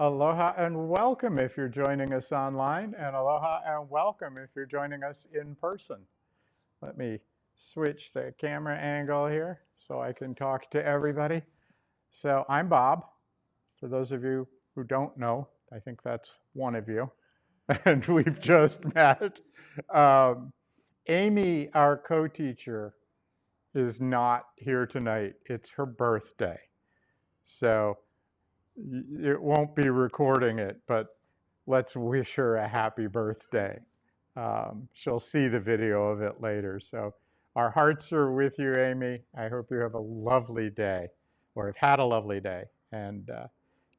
Aloha and welcome if you're joining us online, and aloha and welcome if you're joining us in person. Let me switch the camera angle here so I can talk to everybody. So I'm Bob. For those of you who don't know, I think that's one of you, and we've just met. Amy, our co-teacher, is not here tonight. It's her birthday. So it won't be recording it, but let's wish her a happy birthday. She'll see the video of it later. So our hearts are with you, Amy. I hope you have a lovely day, or have had a lovely day, and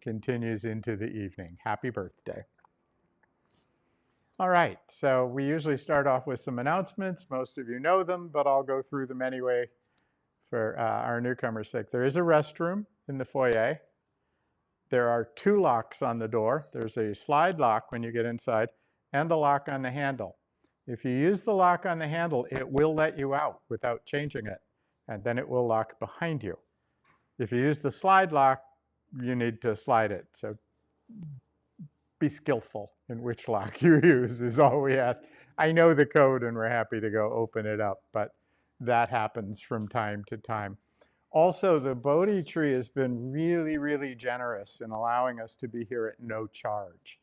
continues into the evening. Happy birthday. All right, so we usually start off with some announcements. Most of you know them, but I'll go through them anyway for our newcomers' sake. There is a restroom in the foyer. There are two locks on the door. There's a slide lock when you get inside and a lock on the handle. If you use the lock on the handle, it will let you out without changing it, and then it will lock behind you. If you use the slide lock, you need to slide it. So be skillful in which lock you use is all we ask. I know the code and we're happy to go open it up, but that happens from time to time. Also, the Bodhi Tree has been really, really generous in allowing us to be here at no charge.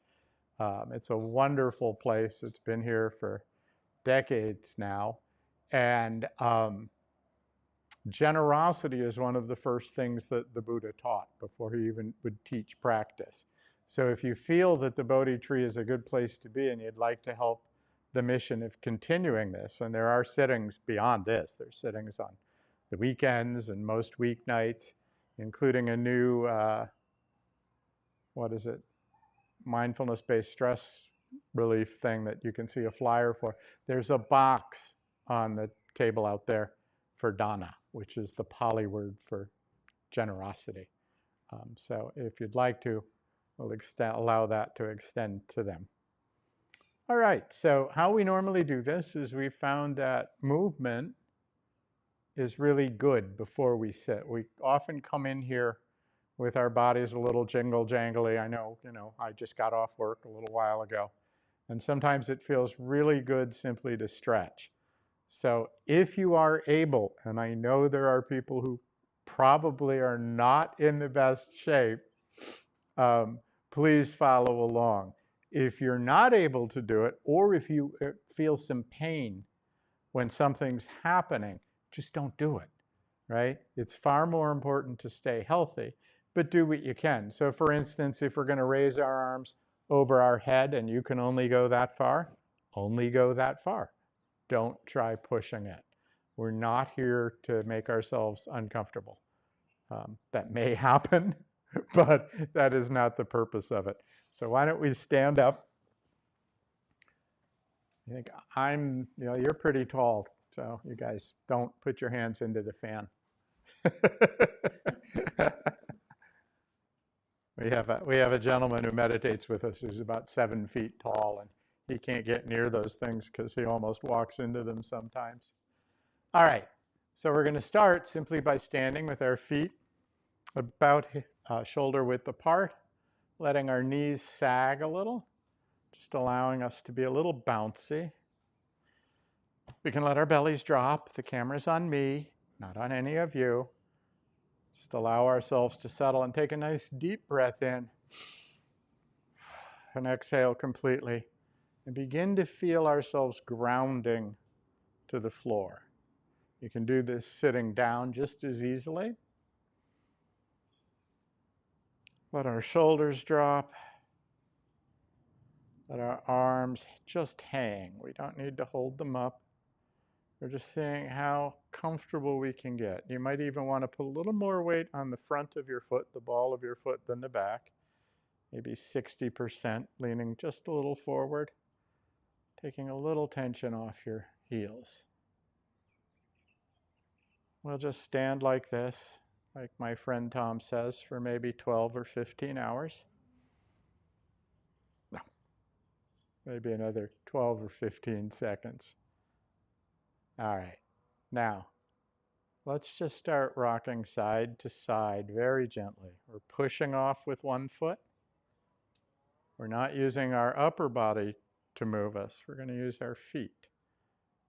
It's a wonderful place. It's been here for decades now. And generosity is one of the first things that the Buddha taught before he even would teach practice. So if you feel that the Bodhi Tree is a good place to be and you'd like to help the mission of continuing this, and there are sittings beyond this, there's sittings on the weekends and most weeknights, including a new, mindfulness-based stress relief thing that you can see a flyer for. There's a box on the table out there for dana, which is the Pali word for generosity. So if you'd like to, we'll allow that to extend to them. All right, so how we normally do this is we found that movement is really good before we sit. We often come in here with our bodies a little jingle jangly. I know, I just got off work a little while ago. And sometimes it feels really good simply to stretch. So if you are able, and I know there are people who probably are not in the best shape, please follow along. If you're not able to do it, or if you feel some pain when something's happening, just don't do it, right? It's far more important to stay healthy, but do what you can. So for instance, if we're going to raise our arms over our head and you can only go that far, only go that far. Don't try pushing it. We're not here to make ourselves uncomfortable. That may happen, but that is not the purpose of it. So why don't we stand up? I think you're pretty tall, so you guys don't put your hands into the fan. We have a gentleman who meditates with us who's about 7 feet tall, and he can't get near those things because he almost walks into them sometimes. All right, so we're going to start simply by standing with our feet about shoulder width apart, letting our knees sag a little, just allowing us to be a little bouncy. We can let our bellies drop. The camera's on me, not on any of you. Just allow ourselves to settle and take a nice deep breath in and exhale completely, and begin to feel ourselves grounding to the floor. You can do this sitting down just as easily. Let our shoulders drop. Let our arms just hang. We don't need to hold them up. We're just seeing how comfortable we can get. You might even want to put a little more weight on the front of your foot, the ball of your foot, than the back. Maybe 60%, leaning just a little forward, taking a little tension off your heels. We'll just stand like this, like my friend Tom says, for maybe 12 or 15 hours. No, maybe another 12 or 15 seconds. All right, now let's just start rocking side to side very gently. We're pushing off with one foot, We're not using our upper body to move us. We're going to use our feet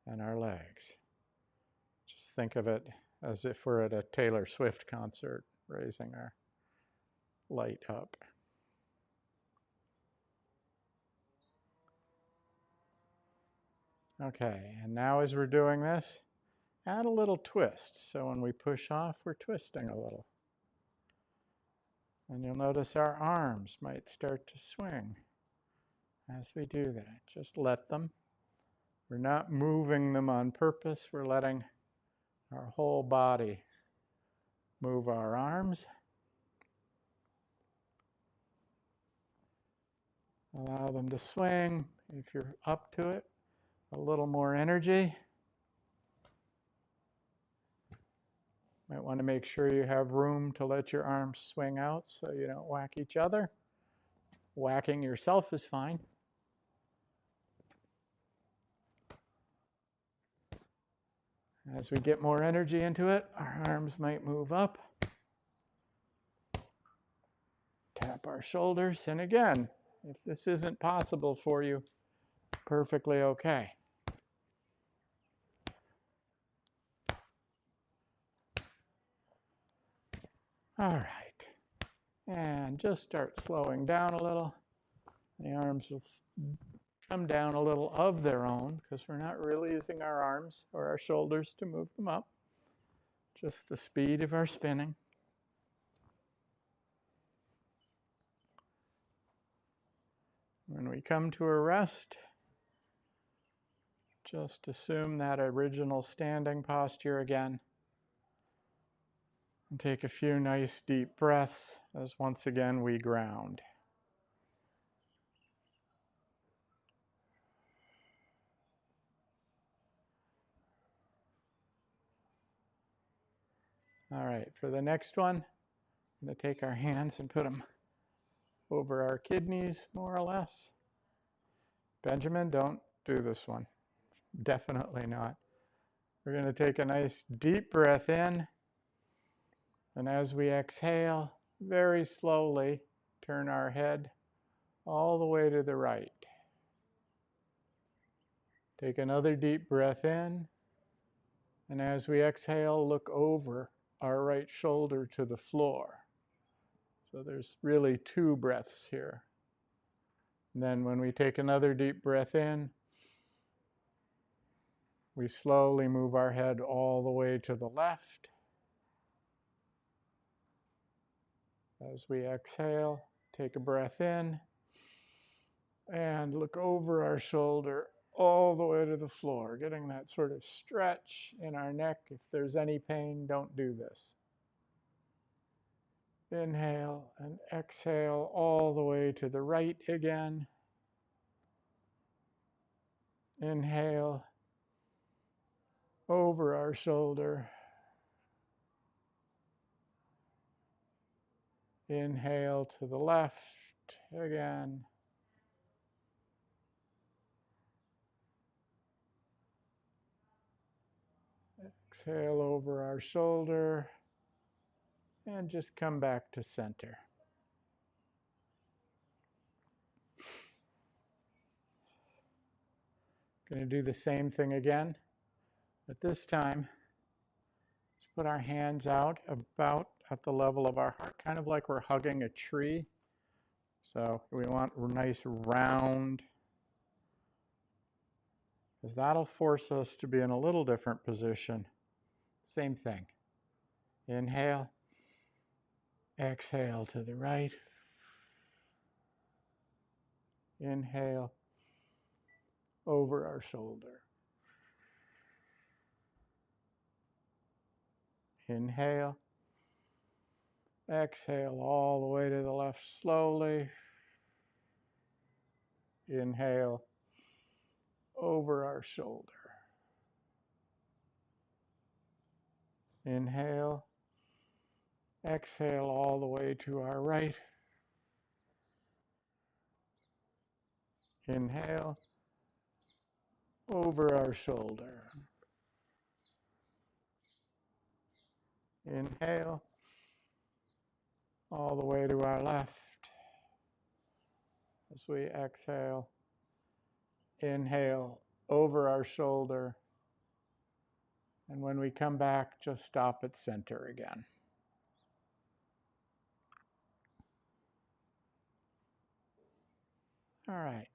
and our legs. Just think of it as if we're at a Taylor Swift concert, raising our light up. Okay, and now as we're doing this, add a little twist. So when we push off, we're twisting a little. And you'll notice our arms might start to swing as we do that. Just let them. We're not moving them on purpose. We're letting our whole body move our arms. Allow them to swing. If you're up to it, a little more energy. Might want to make sure you have room to let your arms swing out so you don't whack each other. Whacking yourself is fine. As we get more energy into it, our arms might move up. Tap our shoulders. And again, if this isn't possible for you, perfectly okay. All right. And just start slowing down a little. The arms will come down a little of their own because we're not really using our arms or our shoulders to move them up. Just the speed of our spinning. When we come to a rest, just assume that original standing posture again. And take a few nice deep breaths as once again we ground. All right, for the next one, I'm going to take our hands and put them over our kidneys, more or less. Benjamin, don't do this one. Definitely not. We're going to take a nice deep breath in. And as we exhale, very slowly turn our head all the way to the right. Take another deep breath in. And as we exhale, look over our right shoulder to the floor. So there's really 2 breaths here. And then when we take another deep breath in, we slowly move our head all the way to the left. As we exhale, take a breath in and look over our shoulder all the way to the floor, getting that sort of stretch in our neck. If there's any pain, don't do this. Inhale and exhale all the way to the right again. Inhale over our shoulder. Inhale to the left again. Exhale over our shoulder. And just come back to center. Going to do the same thing again, but this time, let's put our hands out about at the level of our heart, kind of like we're hugging a tree. So we want a nice round, because that'll force us to be in a little different position. Same thing. Inhale, exhale to the right. Inhale over our shoulder. Inhale. Exhale all the way to the left slowly. Inhale over our shoulder. Inhale. Exhale all the way to our right. Inhale over our shoulder. Inhale all the way to our left. as we exhale. Inhale over our shoulder. And when we come back, just stop at center again. All right.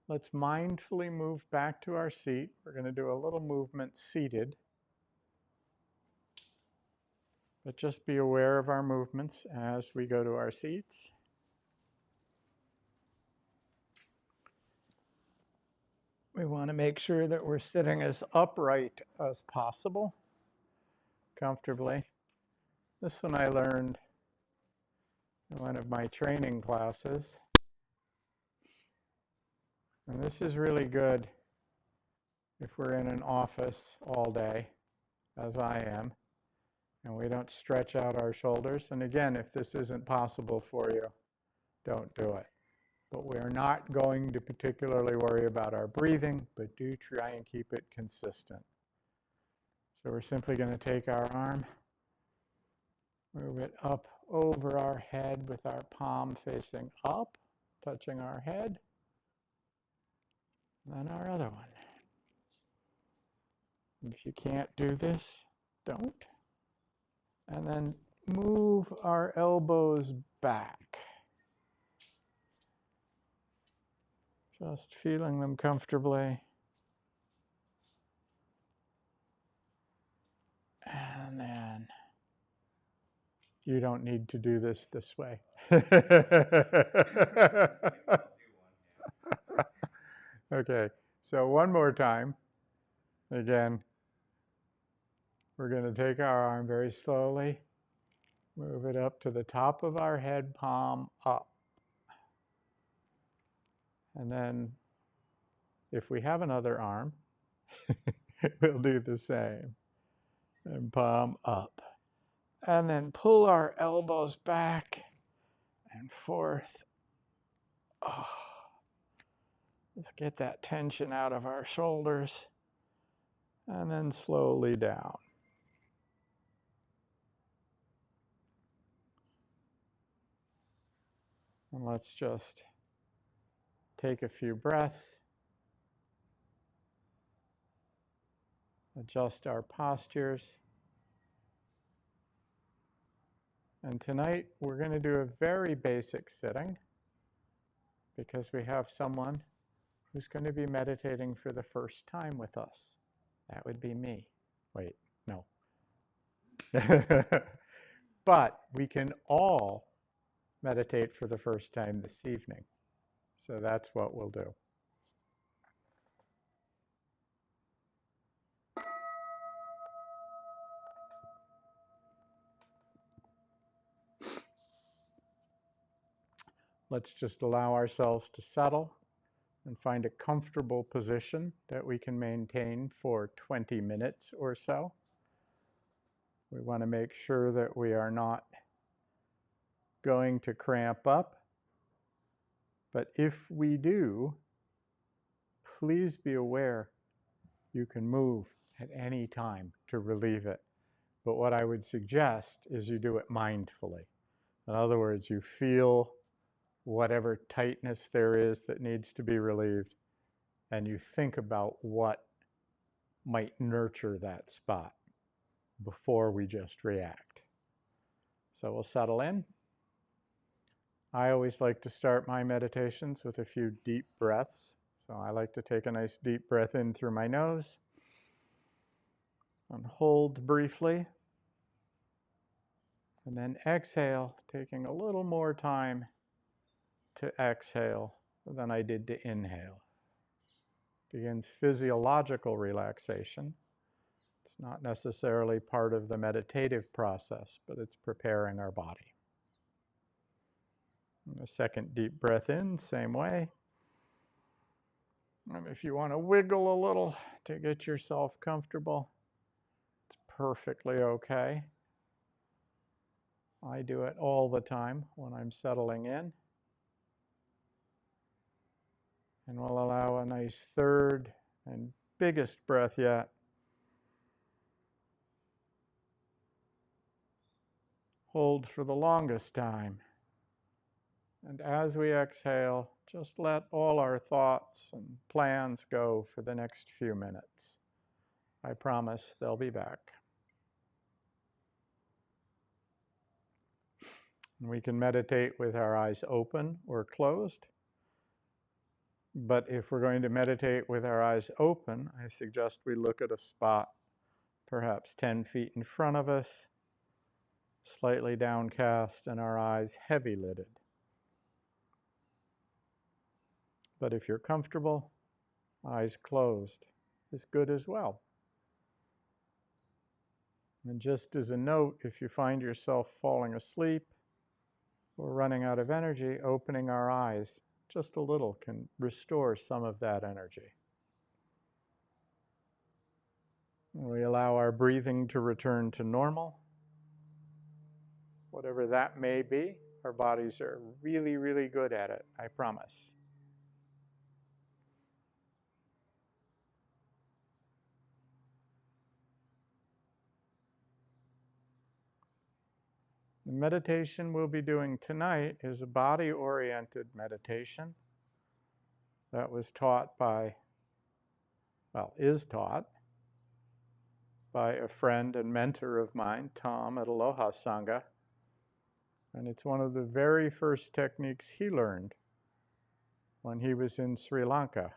Let's mindfully move back to our seat. We're going to do a little movement seated. But just be aware of our movements as we go to our seats. We want to make sure that we're sitting as upright as possible, comfortably. This one I learned in one of my training classes. And this is really good if we're in an office all day, as I am, and we don't stretch out our shoulders. And again, if this isn't possible for you, don't do it. But we're not going to particularly worry about our breathing, but do try and keep it consistent. So we're simply going to take our arm, move it up over our head with our palm facing up, touching our head, then our other one. If you can't do this, don't. And then move our elbows back. Just feeling them comfortably. And then you don't need to do this way. Okay, so one more time. Again, we're going to take our arm very slowly, move it up to the top of our head, palm up. And then if we have another arm, we'll do the same. And palm up. And then pull our elbows back and forth. Oh, let's get that tension out of our shoulders. And then slowly down. And let's just take a few breaths. Adjust our postures. And tonight we're going to do a very basic sitting because we have someone who's going to be meditating for the first time with us. That would be me. Wait, no. But we can all meditate for the first time this evening. So that's what we'll do. Let's just allow ourselves to settle and find a comfortable position that we can maintain for 20 minutes or so. We want to make sure that we are not going to cramp up. But if we do, please be aware you can move at any time to relieve it. But what I would suggest is you do it mindfully. In other words, you feel whatever tightness there is that needs to be relieved, and you think about what might nurture that spot before we just react. So we'll settle in. I always like to start my meditations with a few deep breaths. So I like to take a nice deep breath in through my nose and hold briefly. And then exhale, taking a little more time to exhale than I did to inhale. Begins physiological relaxation. It's not necessarily part of the meditative process, but it's preparing our body. And a second deep breath in, same way. And if you want to wiggle a little to get yourself comfortable, it's perfectly okay. I do it all the time when I'm settling in. And we'll allow a nice third and biggest breath yet. Hold for the longest time. And as we exhale, just let all our thoughts and plans go for the next few minutes. I promise they'll be back. And we can meditate with our eyes open or closed. But if we're going to meditate with our eyes open, I suggest we look at a spot perhaps 10 feet in front of us, slightly downcast, and our eyes heavy-lidded. But if you're comfortable, eyes closed is good as well. And just as a note, if you find yourself falling asleep or running out of energy, opening our eyes just a little can restore some of that energy. We allow our breathing to return to normal. Whatever that may be, our bodies are really, really good at it, I promise. The meditation we'll be doing tonight is a body-oriented meditation that was taught by, is taught by a friend and mentor of mine, Tom at Aloha Sangha. And it's one of the very first techniques he learned when he was in Sri Lanka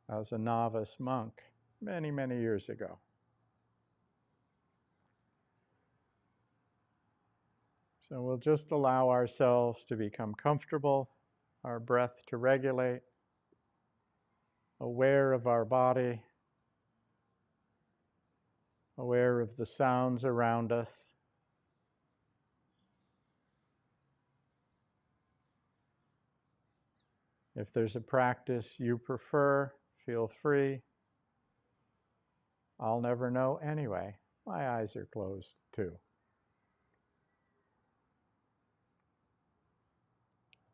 as a novice monk many, many years ago. So we'll just allow ourselves to become comfortable, our breath to regulate, aware of our body, aware of the sounds around us. If there's a practice you prefer, feel free. I'll never know anyway. My eyes are closed too.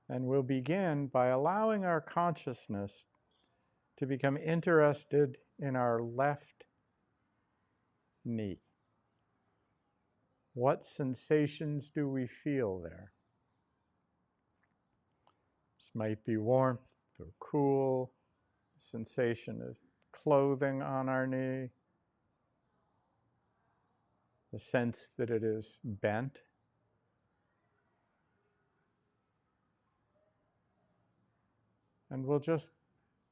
And we'll begin by allowing our consciousness to become interested in our left knee. What sensations do we feel there? This might be warmth or cool, sensation of clothing on our knee, the sense that it is bent. And we'll just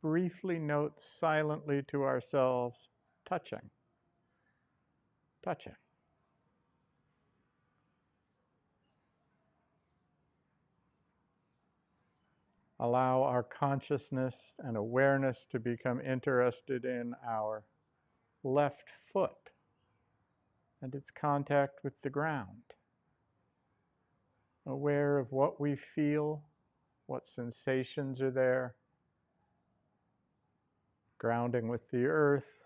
briefly note silently to ourselves, touching, touching. Allow our consciousness and awareness to become interested in our left foot and its contact with the ground. Aware of what we feel, what sensations are there, grounding with the earth,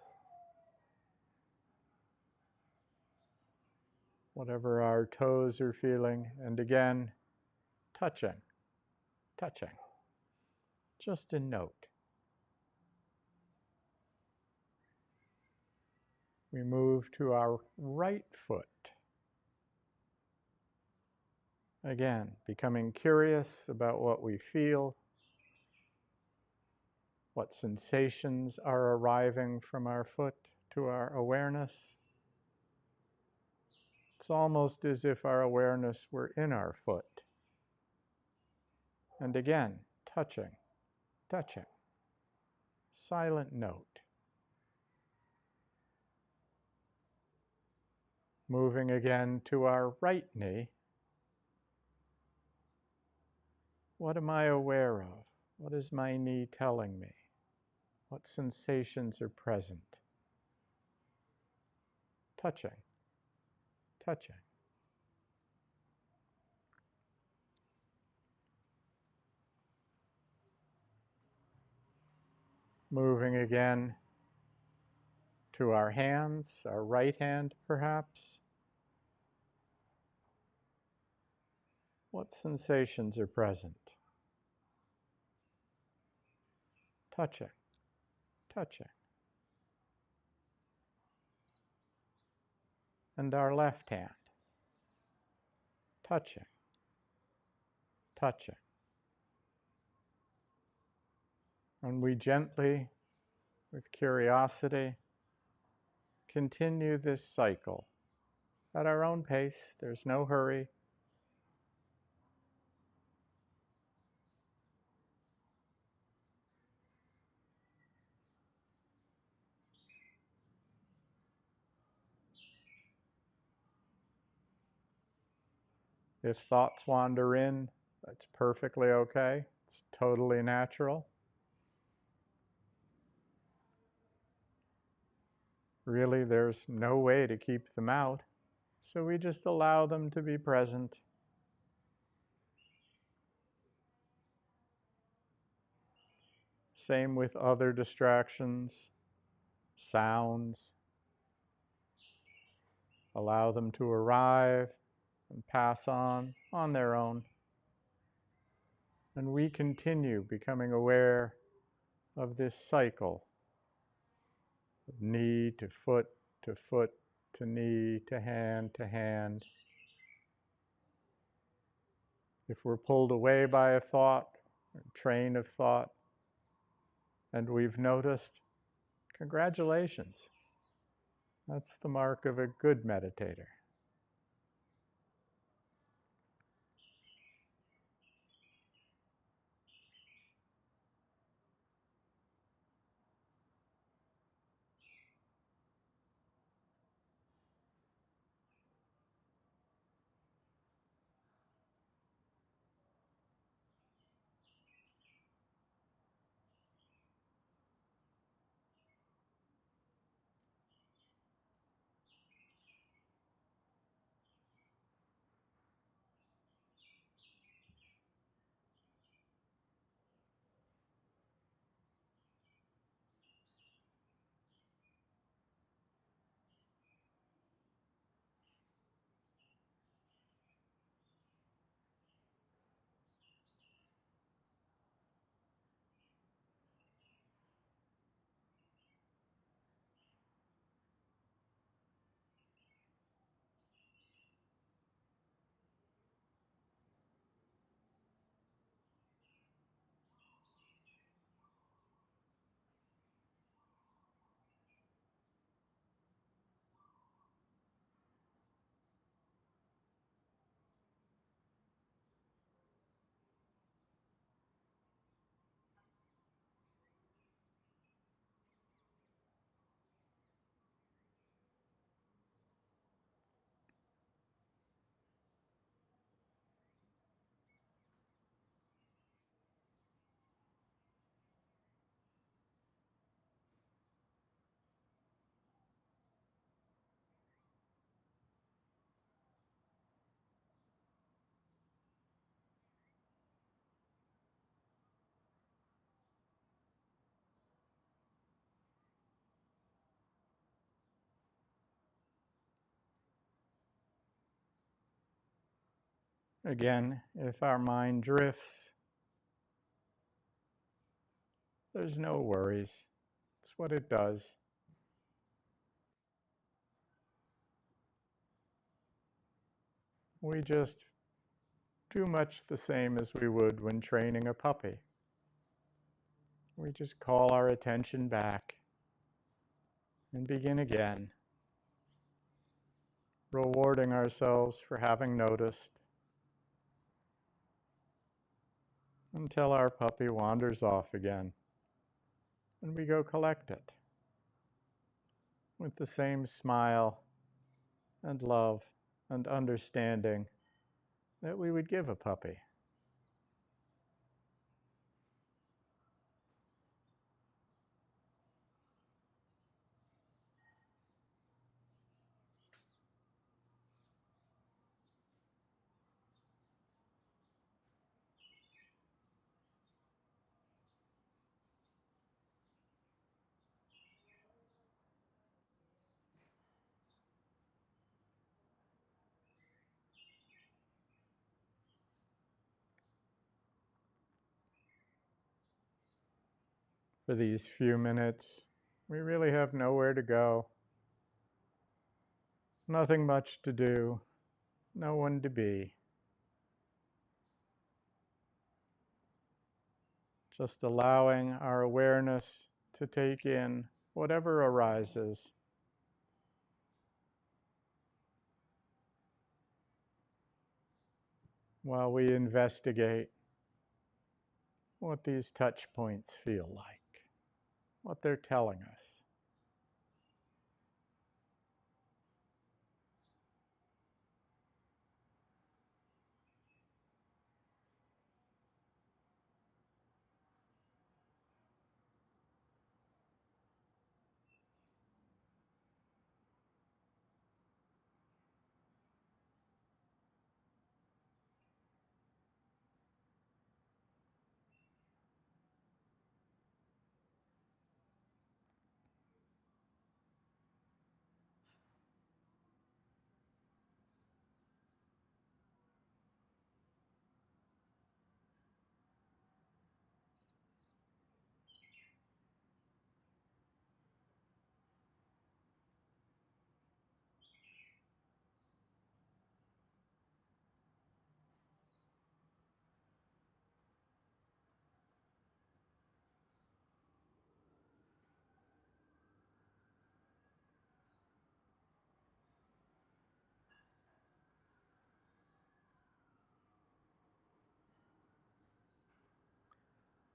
whatever our toes are feeling, and again, touching, touching. Just a note. We move to our right foot. Again, becoming curious about what we feel, what sensations are arriving from our foot to our awareness. It's almost as if our awareness were in our foot. And again, touching, touching. Silent note. Moving again to our right knee. What am I aware of? What is my knee telling me? What sensations are present? Touching, touching. Moving again to our hands, our right hand perhaps. What sensations are present? Touching, touching. And our left hand. Touching, touching. And we gently, with curiosity, continue this cycle at our own pace. There's no hurry. If thoughts wander in, that's perfectly okay. It's totally natural. Really, there's no way to keep them out, so we just allow them to be present. Same with other distractions, sounds. Allow them to arrive and pass on their own. And we continue becoming aware of this cycle of knee to foot to foot to knee to hand to hand. If we're pulled away by a thought, or train of thought, and we've noticed, congratulations. That's the mark of a good meditator. Again, if our mind drifts, there's no worries. It's what it does. We just do much the same as we would when training a puppy. We just call our attention back and begin again, rewarding ourselves for having noticed until our puppy wanders off again and we go collect it with the same smile and love and understanding that we would give a puppy. For these few minutes, we really have nowhere to go, nothing much to do, no one to be. Just allowing our awareness to take in whatever arises. While we investigate what these touch points feel like, what they're telling us.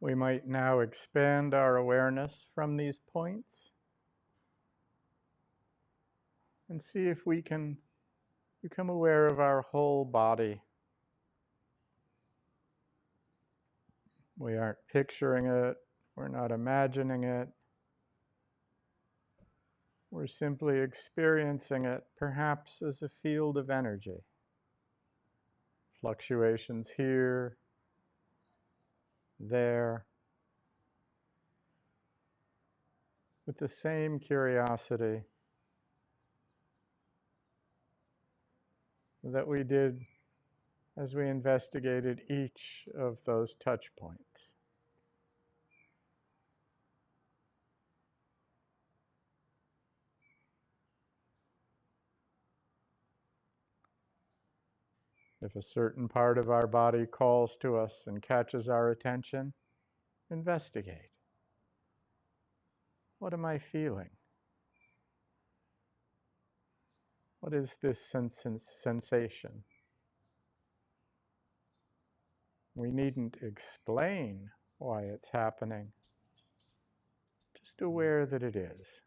We might now expand our awareness from these points and see if we can become aware of our whole body. We aren't picturing it, we're not imagining it, we're simply experiencing it, perhaps as a field of energy. Fluctuations here, there, with the same curiosity that we did as we investigated each of those touch points. If a certain part of our body calls to us and catches our attention, investigate. What am I feeling? What is this sensation? We needn't explain why it's happening, just aware that it is.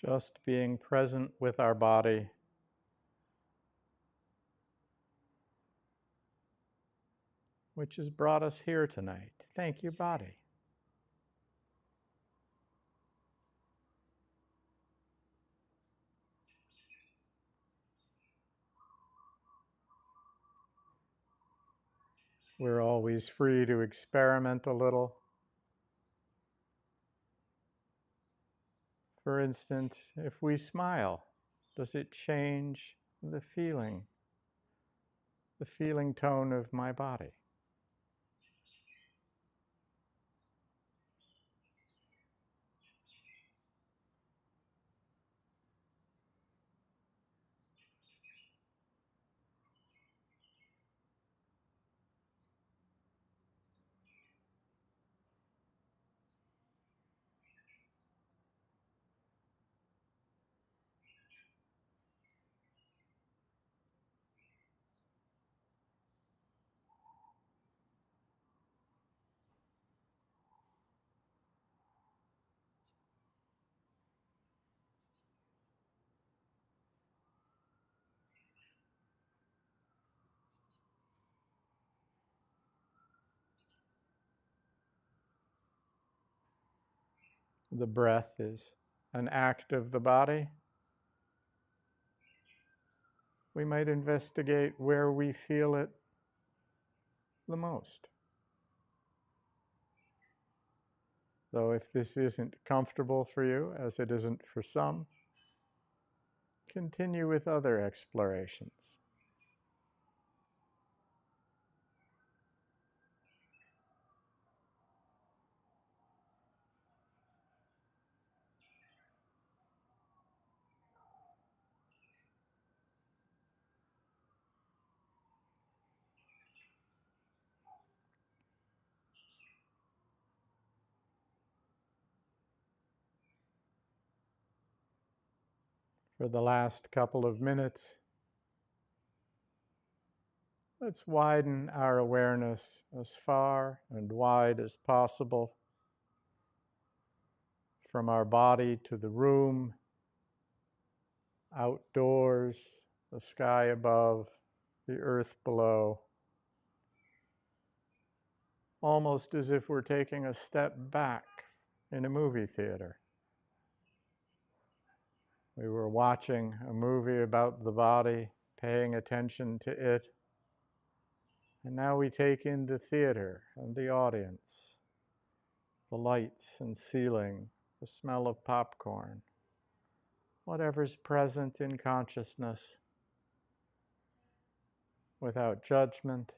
Just being present with our body, which has brought us here tonight. Thank you, body. We're always free to experiment a little. For instance, if we smile, does it change the feeling tone of my body? The breath is an act of the body. We might investigate where we feel it the most. Though if this isn't comfortable for you, as it isn't for some, continue with other explorations. For the last couple of minutes, let's widen our awareness as far and wide as possible from our body to the room, outdoors, the sky above, the earth below, almost as if we're taking a step back in a movie theater. We were watching a movie about the body, paying attention to it, and now we take in the theater and the audience, the lights and ceiling, the smell of popcorn, whatever's present in consciousness, without judgment,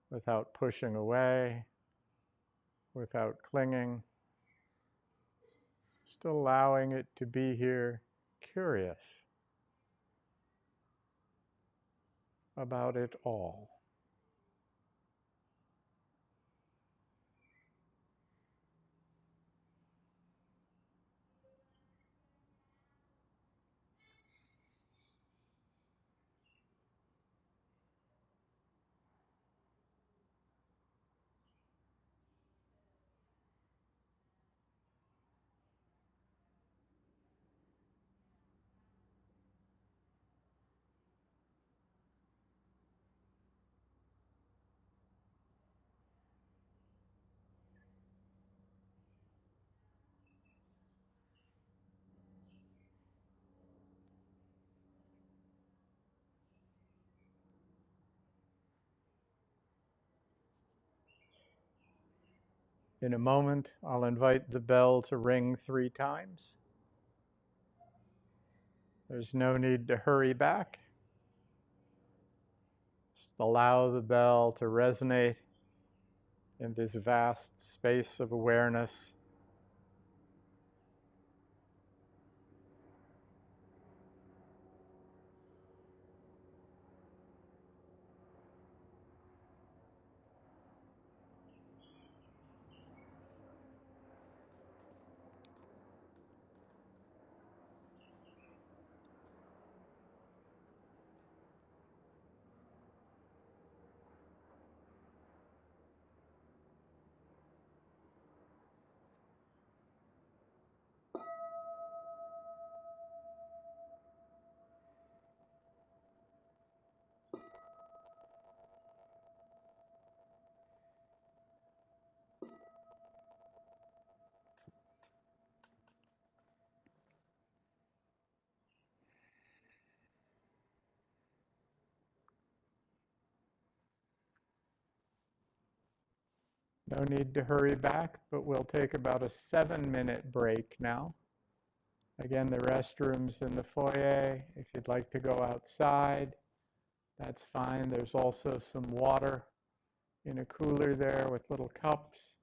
without pushing away, without clinging, just allowing it to be here, curious about it all. In a moment, I'll invite the bell to ring 3 times. There's no need to hurry back. Just allow the bell to resonate in this vast space of awareness. No need to hurry back, but we'll take about a 7-minute break now. Again, the restrooms in the foyer. If you'd like to go outside, that's fine. There's also some water in a cooler there with little cups.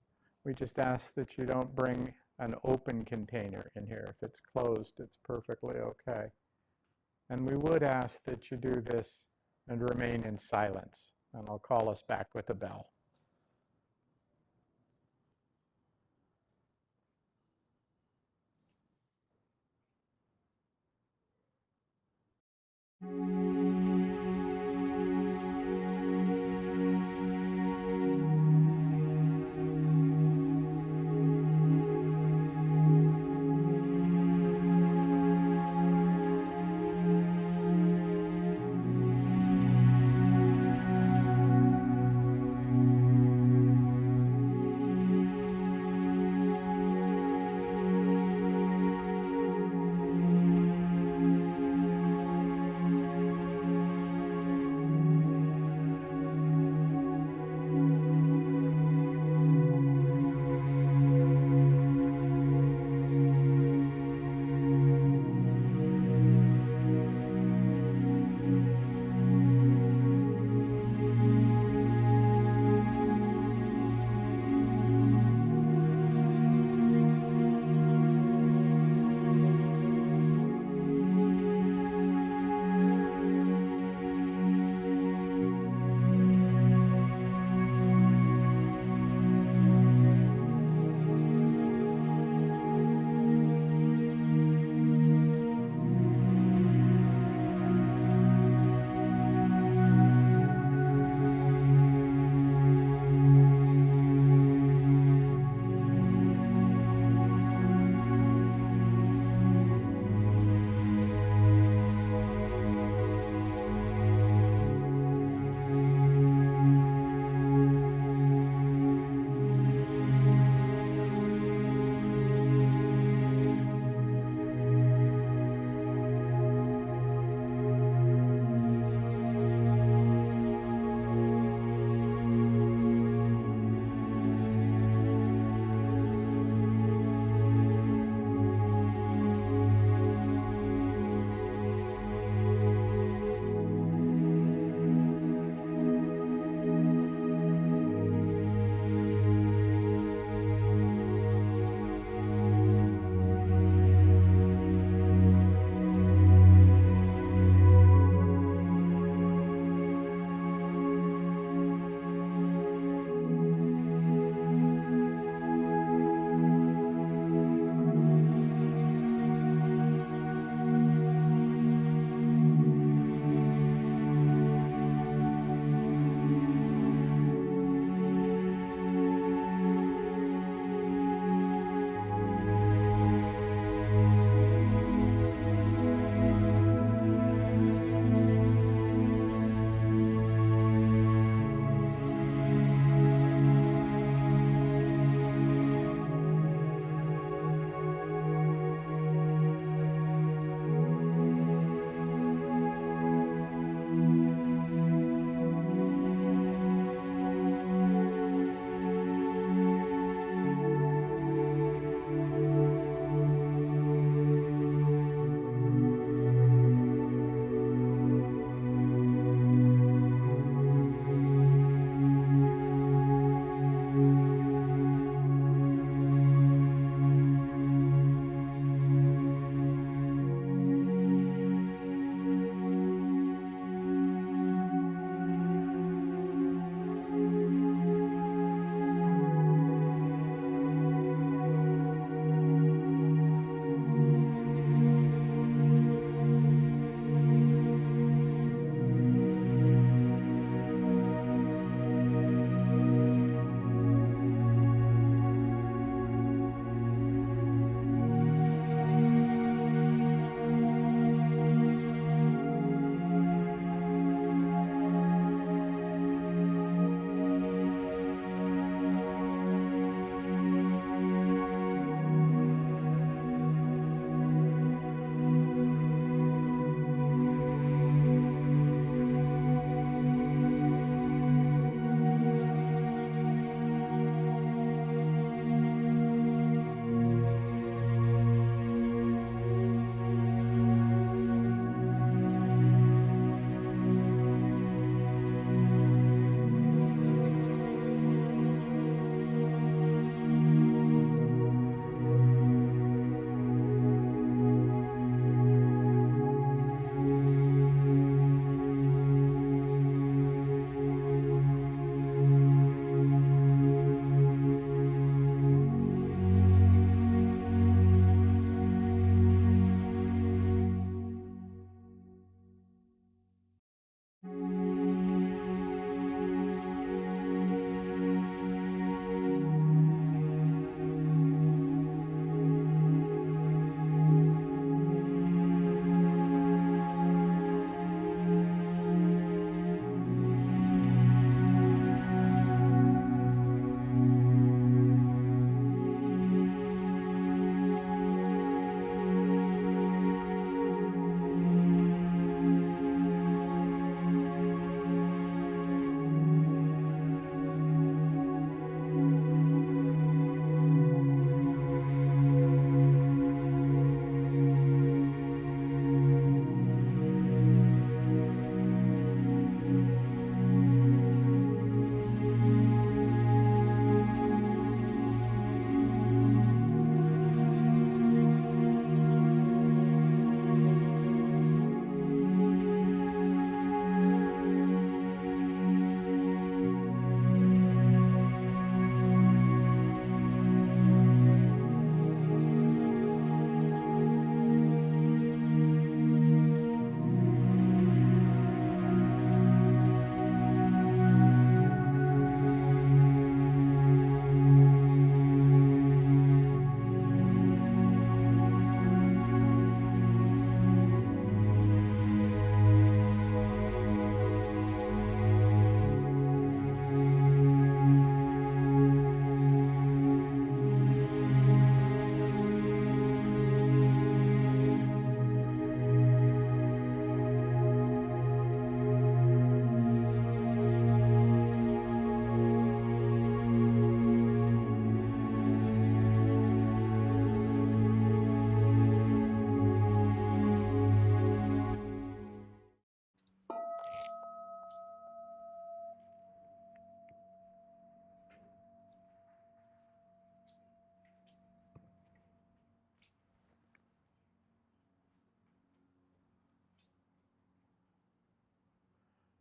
We just ask that you don't bring an open container in here. If it's closed, it's perfectly okay. And we would ask that you do this and remain in silence. And I'll call us back with a bell.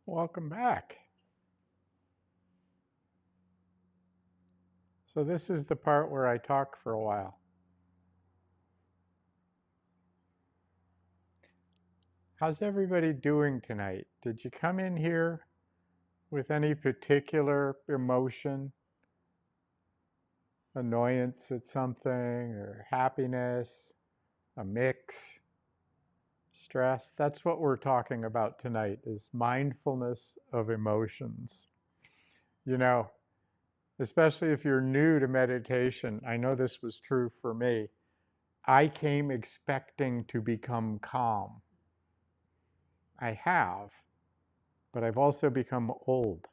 Welcome back. So this is the part where I talk for a while. How's everybody doing tonight? Did you come in here with any particular emotion, annoyance at something, or happiness, a mix, stress? That's what we're talking about tonight, is mindfulness of emotions. You know, especially if you're new to meditation, I know this was true for me. I came expecting to become calm. I have, but I've also become old.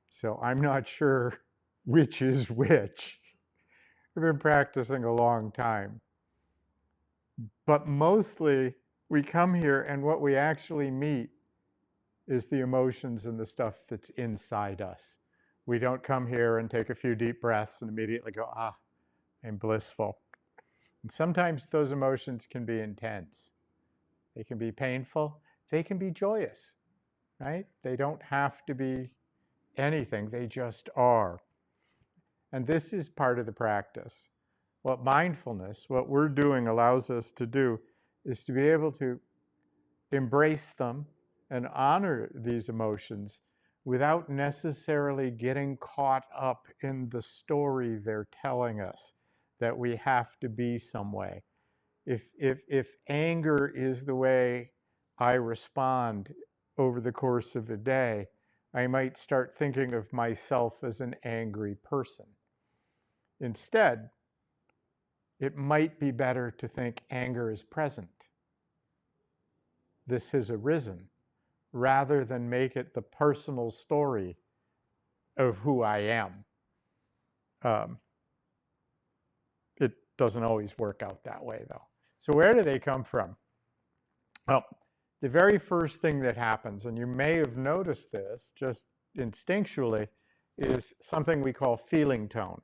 So I'm not sure which is which. I've been practicing a long time. But mostly we come here and what we actually meet is the emotions and the stuff that's inside us. We don't come here and take a few deep breaths and immediately go, ah, I'm blissful. And sometimes those emotions can be intense. They can be painful. They can be joyous, right? They don't have to be anything. They just are. And this is part of the practice. What mindfulness, what we're doing, allows us to do is to be able to embrace them and honor these emotions without necessarily getting caught up in the story they're telling us that we have to be some way. If anger is the way I respond over the course of a day, I might start thinking of myself as an angry person. Instead, it might be better to think anger is present. This has arisen, rather than make it the personal story of who I am. It doesn't always work out that way, though. So where do they come from? Well, the very first thing that happens, and you may have noticed this just instinctually, is something we call feeling tone,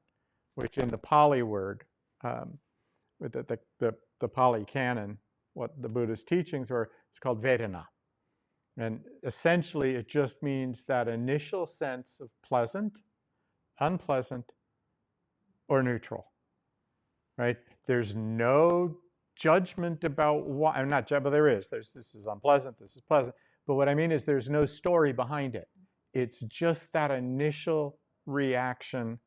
which in the Pali word, with the Pali canon, what the Buddha's teachings were, it's called Vedana. And essentially, it just means that initial sense of pleasant, unpleasant, or neutral, right? There's no judgment about why, I'm not, but there is. This is unpleasant, this is pleasant. But what I mean is there's no story behind it. It's just that initial reaction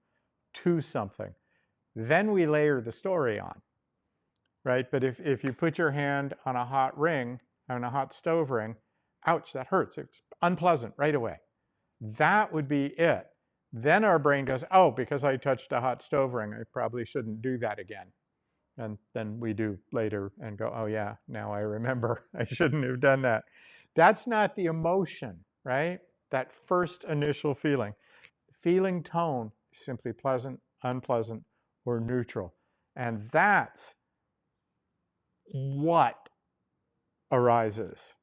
to something. Then we layer the story on, right? But if you put your hand on a hot ring, on a hot stove ring, ouch, that hurts. It's unpleasant right away. That would be it. Then our brain goes, oh, because I touched a hot stove ring, I probably shouldn't do that again. And then we do later and go, oh yeah, now I remember I shouldn't have done that. That's not the emotion, right? That first initial feeling. Feeling tone is simply pleasant, unpleasant, or neutral. And that's what arises.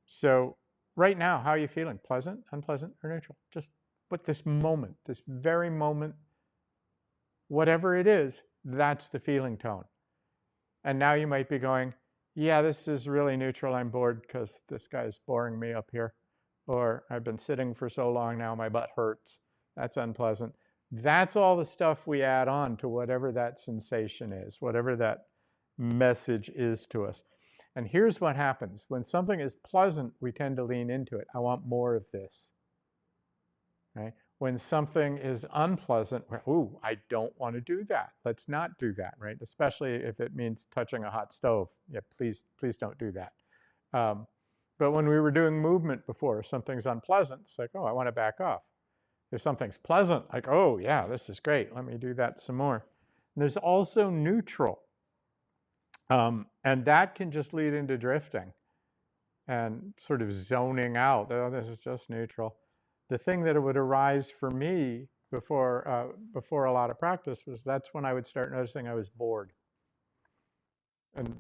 So right now, how are you feeling? Pleasant, unpleasant, or neutral? Just what this moment, this very moment, whatever it is, that's the feeling tone. And now you might be going, yeah, this is really neutral. I'm bored because this guy's boring me up here. Or I've been sitting for so long now, my butt hurts. That's unpleasant. That's all the stuff we add on to whatever that sensation is, whatever that message is to us. And here's what happens. When something is pleasant, we tend to lean into it. I want more of this. Right? When something is unpleasant, ooh, I don't want to do that. Let's not do that, right? Especially if it means touching a hot stove. Yeah, please don't do that. But when we were doing movement before, if something's unpleasant, it's like, oh, I want to back off. If something's pleasant, like, oh, yeah, this is great. Let me do that some more. And there's also neutral. And that can just lead into drifting and sort of zoning out. Oh, this is just neutral. The thing that would arise for me before a lot of practice was that's when I would start noticing I was bored. And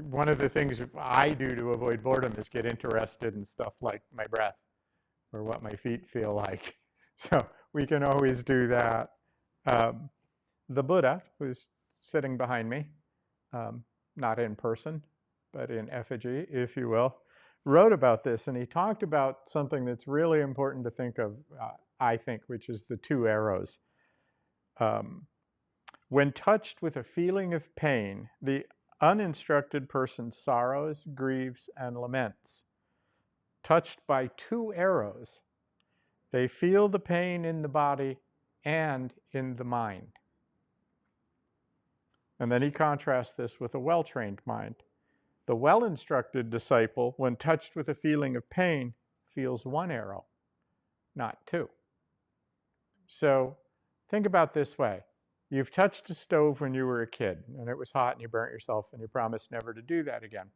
one of the things I do to avoid boredom is get interested in stuff like my breath or what my feet feel like. So we can always do that. The Buddha, who's sitting behind me, not in person, but in effigy, if you will, wrote about this, and he talked about something that's really important to think of, I think, which is the two arrows. When touched with a feeling of pain, the uninstructed person sorrows, grieves, and laments. Touched by two arrows, they feel the pain in the body and in the mind. And then he contrasts this with a well-trained mind. The well-instructed disciple, when touched with a feeling of pain, feels one arrow, not two. So think about this way. You've touched a stove when you were a kid, and it was hot, and you burnt yourself, and you promised never to do that again.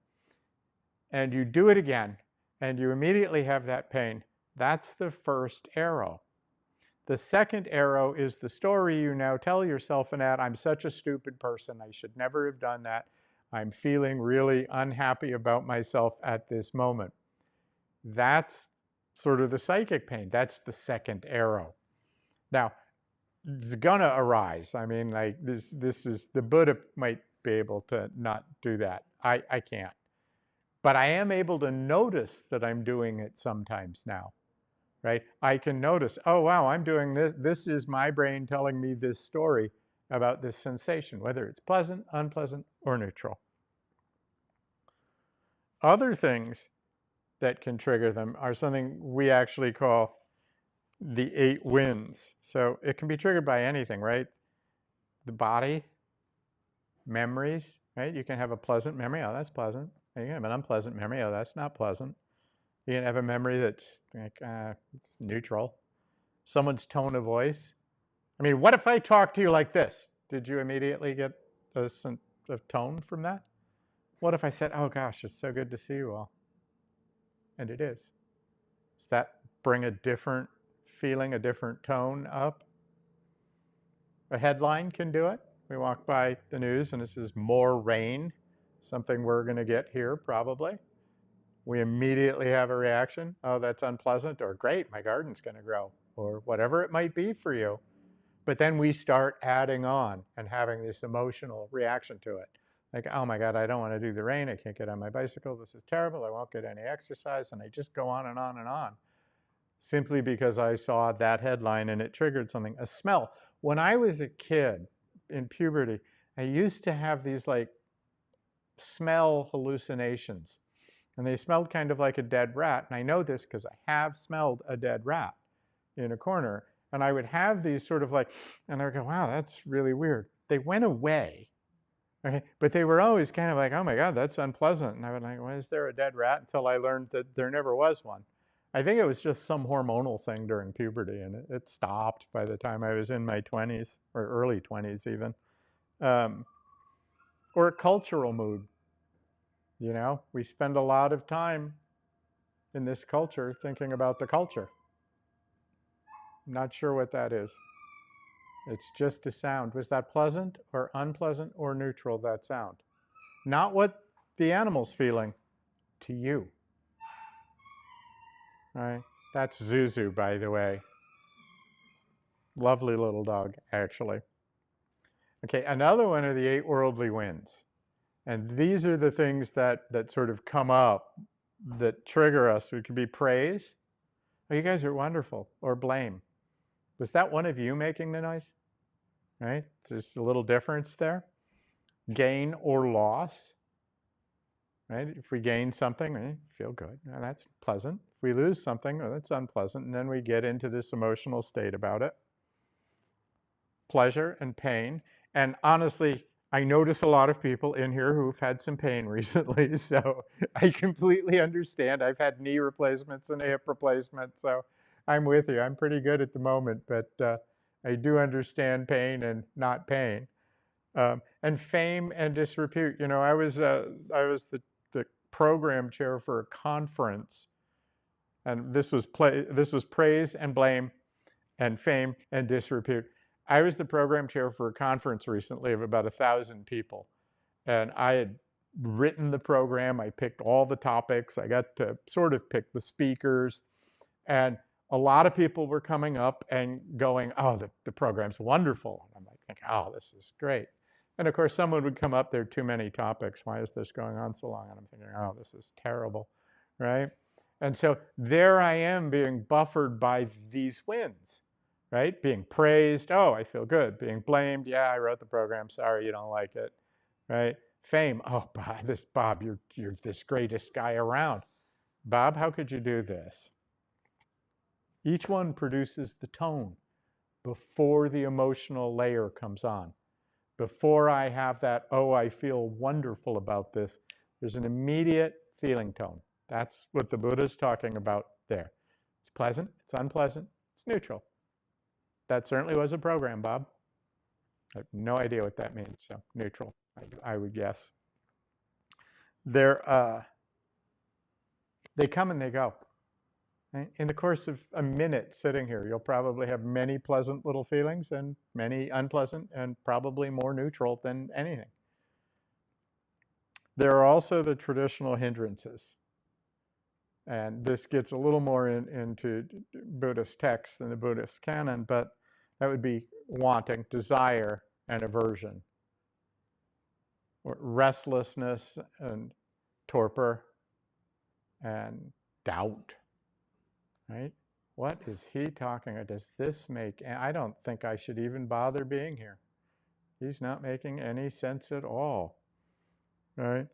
And you do it again, and you immediately have that pain. That's the first arrow. The second arrow is the story you now tell yourself in that, I'm such a stupid person, I should never have done that. I'm feeling really unhappy about myself at this moment. That's sort of the psychic pain. That's the second arrow. Now, it's gonna arise. I mean, like this is, the Buddha might be able to not do that. I can't. But I am able to notice that I'm doing it sometimes now, right? I can notice, oh wow, I'm doing this. This is my brain telling me this story about this sensation, whether it's pleasant, unpleasant, or neutral. Other things that can trigger them are something we actually call the 8 winds. So it can be triggered by anything, right? The body, memories, right? You can have a pleasant memory, oh, that's pleasant. You can have an unpleasant memory, oh, that's not pleasant. You can have a memory that's like, it's neutral. Someone's tone of voice. I mean, what if I talk to you like this? Did you immediately get a sense of tone from that? What if I said, oh gosh, it's so good to see you all? And it is. Does that bring a different feeling, a different tone up? A headline can do it. We walk by the news and it says more rain, something we're going to get here probably. We immediately have a reaction. Oh, that's unpleasant, or great, my garden's going to grow, or whatever it might be for you. But then we start adding on and having this emotional reaction to it. Like, oh my God, I don't want to do the rain. I can't get on my bicycle. This is terrible. I won't get any exercise. And I just go on and on and on. Simply because I saw that headline and it triggered something. A smell. When I was a kid in puberty, I used to have these like smell hallucinations. And they smelled kind of like a dead rat. And I know this because I have smelled a dead rat in a corner. And I would have these sort of like, and I would go, wow, that's really weird. They went away, okay? But they were always kind of like, oh my God, that's unpleasant. And I would like, why is there a dead rat? Until I learned that there never was one. I think it was just some hormonal thing during puberty, and it stopped by the time I was in my 20s, or early 20s even. Or a cultural mood. You know, we spend a lot of time in this culture thinking about the culture. Not sure what that is. It's just a sound. Was that pleasant or unpleasant or neutral, that sound? Not what the animal's feeling, to you. All right? That's Zuzu, by the way. Lovely little dog, actually. Okay, another one are the 8 worldly winds. And these are the things that sort of come up that trigger us. It could be praise. Oh, you guys are wonderful. Or blame. Was that one of you making the noise? Right? There's a little difference there. Gain or loss. Right? If we gain something, we feel good. Oh, that's pleasant. If we lose something, oh, that's unpleasant. And then we get into this emotional state about it. Pleasure and pain. And honestly, I notice a lot of people in here who've had some pain recently, so I completely understand. I've had knee replacements and hip replacements, so I'm with you. I'm pretty good at the moment, but I do understand pain and not pain. And fame and disrepute. You know, I was the program chair for a conference, and this was praise and blame and fame and disrepute. I was the program chair for a conference recently of about 1,000 people. And I had written the program. I picked all the topics. I got to sort of pick the speakers. And a lot of people were coming up and going, oh, the program's wonderful. And I'm like, thinking, oh, this is great. And of course, someone would come up, there are too many topics. Why is this going on so long? And I'm thinking, oh, this is terrible. right? And so there I am being buffered by these wins, right? Being praised, oh, I feel good. Being blamed, yeah, I wrote the program, sorry you don't like it, right? Fame, oh, Bob, you're this greatest guy around. Bob, how could you do this? Each one produces the tone before the emotional layer comes on. Before I have that, oh, I feel wonderful about this, there's an immediate feeling tone. That's what the Buddha's talking about there. It's pleasant, it's unpleasant, it's neutral. That certainly was a program, Bob. I have no idea what that means, so neutral, I would guess. They come and they go. In the course of a minute sitting here, you'll probably have many pleasant little feelings and many unpleasant and probably more neutral than anything. There are also the traditional hindrances. And this gets a little more into Buddhist texts than the Buddhist canon, but that would be wanting, desire, and aversion, or restlessness and torpor and doubt, right? What is he talking about? Does this make, I don't think I should even bother being here. He's not making any sense at all, right?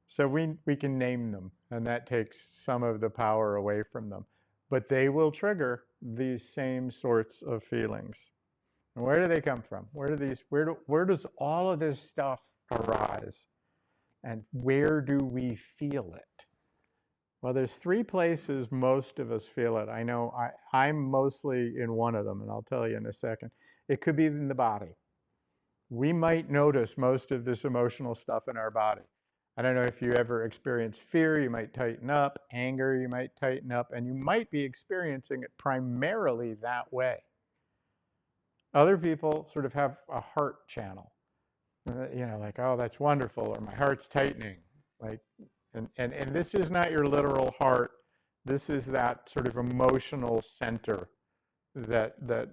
So we can name them, and that takes some of the power away from them. But they will trigger these same sorts of feelings. And where do they come from? Where does all of this stuff arise? And where do we feel it? Well, there's three places most of us feel it. I know I'm mostly in one of them, and I'll tell you in a second. It could be in the body. We might notice most of this emotional stuff in our body. I don't know if you ever experience fear, you might tighten up, anger, you might tighten up, and you might be experiencing it primarily that way. Other people sort of have a heart channel, like, oh, that's wonderful, or my heart's tightening. Like, and this is not your literal heart. This is that sort of emotional center that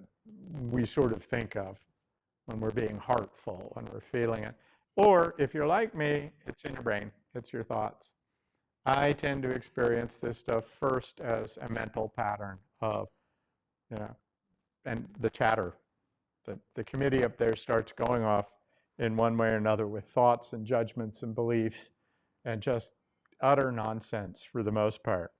we sort of think of when we're being heartful, when we're feeling it. Or if you're like me, it's in your brain, it's your thoughts. I tend to experience this stuff first as a mental pattern of, and the chatter. The committee up there starts going off in one way or another with thoughts and judgments and beliefs and just utter nonsense for the most part,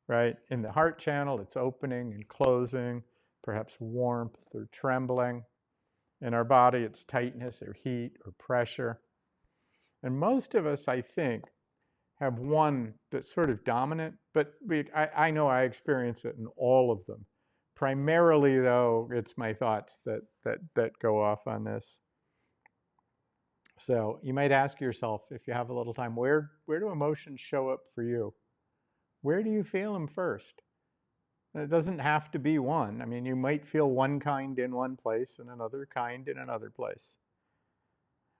right? In the heart channel, it's opening and closing, perhaps warmth or trembling. In our body, it's tightness or heat or pressure. And most of us, I think, have one that's sort of dominant, but I know I experience it in all of them. Primarily, though, it's my thoughts that go off on this. So you might ask yourself, if you have a little time, where do emotions show up for you? Where do you feel them first? It doesn't have to be one. I mean, you might feel one kind in one place and another kind in another place.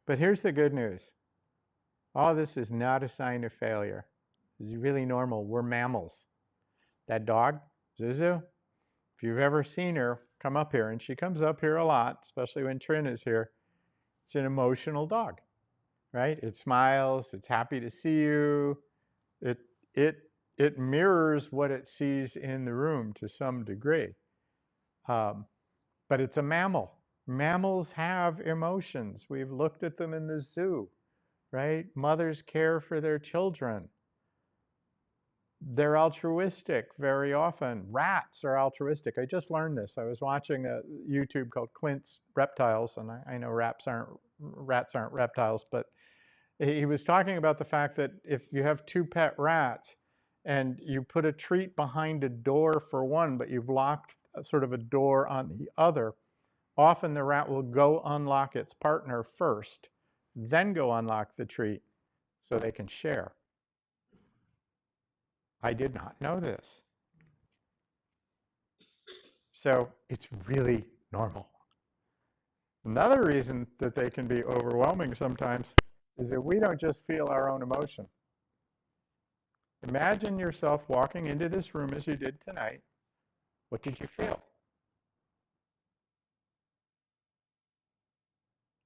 But here's the good news. All this is not a sign of failure. This is really normal. We're mammals. That dog, Zuzu, if you've ever seen her come up here, and she comes up here a lot, especially when Trin is here, it's an emotional dog, right? It smiles, it's happy to see you. It mirrors what it sees in the room to some degree. But it's a mammal. Mammals have emotions. We've looked at them in the zoo, right? Mothers care for their children. They're altruistic very often. Rats are altruistic. I just learned this. I was watching a YouTube called Clint's Reptiles, and I know rats aren't reptiles, but he was talking about the fact that if you have two pet rats and you put a treat behind a door for one, but you've locked sort of a door on the other, often the rat will go unlock its partner first, then go unlock the treat so they can share. I did not know this. So it's really normal. Another reason that they can be overwhelming sometimes is that we don't just feel our own emotion. Imagine yourself walking into this room as you did tonight. What did you feel?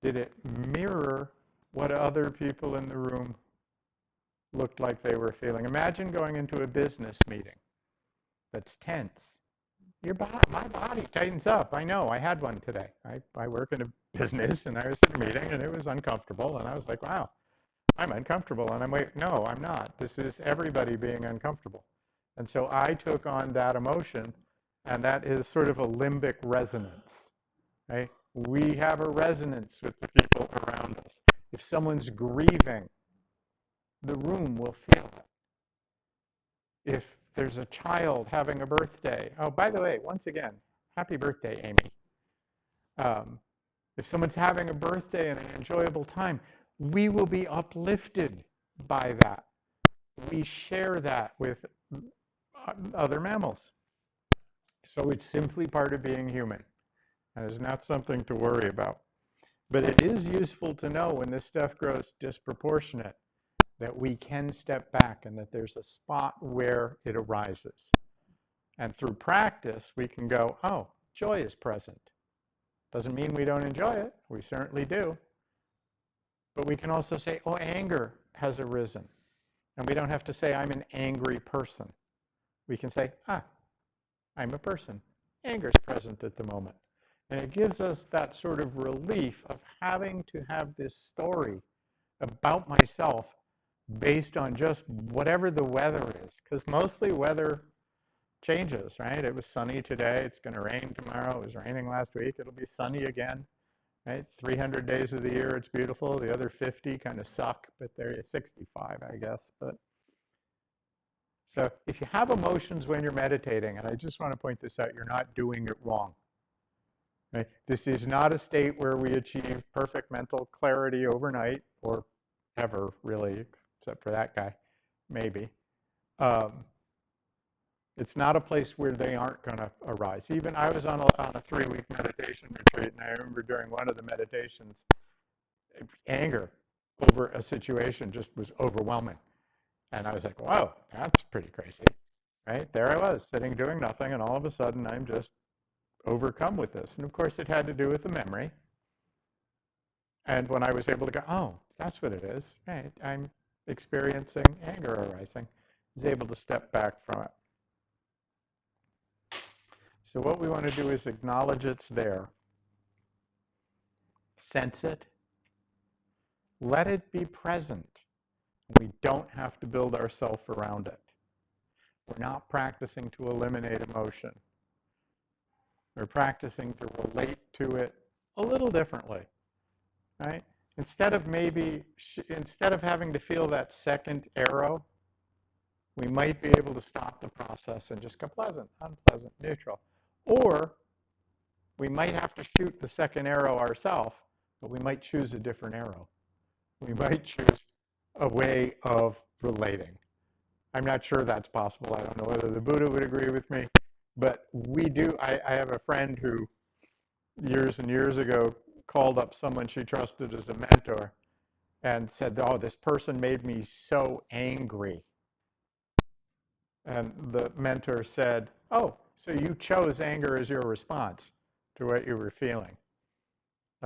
Did it mirror what other people in the room looked like they were feeling. Imagine going into a business meeting that's tense. My body tightens up. I know, I had one today. I work in a business and I was at a meeting and it was uncomfortable and I was like, wow, I'm uncomfortable. And I'm like, no, I'm not. This is everybody being uncomfortable. And so I took on that emotion, and that is sort of a limbic resonance, right? We have a resonance with the people around us. If someone's grieving, the room will feel it. If there's a child having a birthday, oh, by the way, once again, happy birthday, Amy. If someone's having a birthday and an enjoyable time, we will be uplifted by that. We share that with other mammals. So it's simply part of being human. And it's not something to worry about. But it is useful to know when this stuff grows disproportionate that we can step back and that there's a spot where it arises. And through practice, we can go, oh, joy is present. Doesn't mean we don't enjoy it. We certainly do. But we can also say, oh, anger has arisen. And we don't have to say, I'm an angry person. We can say, I'm a person. Anger is present at the moment. And it gives us that sort of relief of having to have this story about myself based on just whatever the weather is. Because mostly weather changes, right? It was sunny today. It's going to rain tomorrow. It was raining last week. It'll be sunny again, right? 300 days of the year, it's beautiful. The other 50 kind of suck, but they're 65, I guess. But so if you have emotions when you're meditating, and I just want to point this out, you're not doing it wrong. Right? This is not a state where we achieve perfect mental clarity overnight, or ever, really, except for that guy, maybe. It's not a place where they aren't going to arise. Even I was on a 3-week meditation retreat, and I remember during one of the meditations, anger over a situation just was overwhelming. And I was like, whoa, that's pretty crazy, right? There I was, sitting doing nothing, and all of a sudden I'm just overcome with this. And of course it had to do with the memory. And when I was able to go, oh, that's what it is, right? I'm experiencing anger arising. I was able to step back from it. So what we want to do is acknowledge it's there, sense it, let it be present. We don't have to build ourselves around it. We're not practicing to eliminate emotion. We're practicing to relate to it a little differently, right? Instead of having to feel that second arrow, we might be able to stop the process and just go pleasant, unpleasant, neutral. Or we might have to shoot the second arrow ourselves, but we might choose a different arrow. We might choose a way of relating. I'm not sure that's possible. I don't know whether the Buddha would agree with me, but we do. I have a friend who years and years ago called up someone she trusted as a mentor and said, oh, this person made me so angry. And the mentor said, oh, so you chose anger as your response to what you were feeling.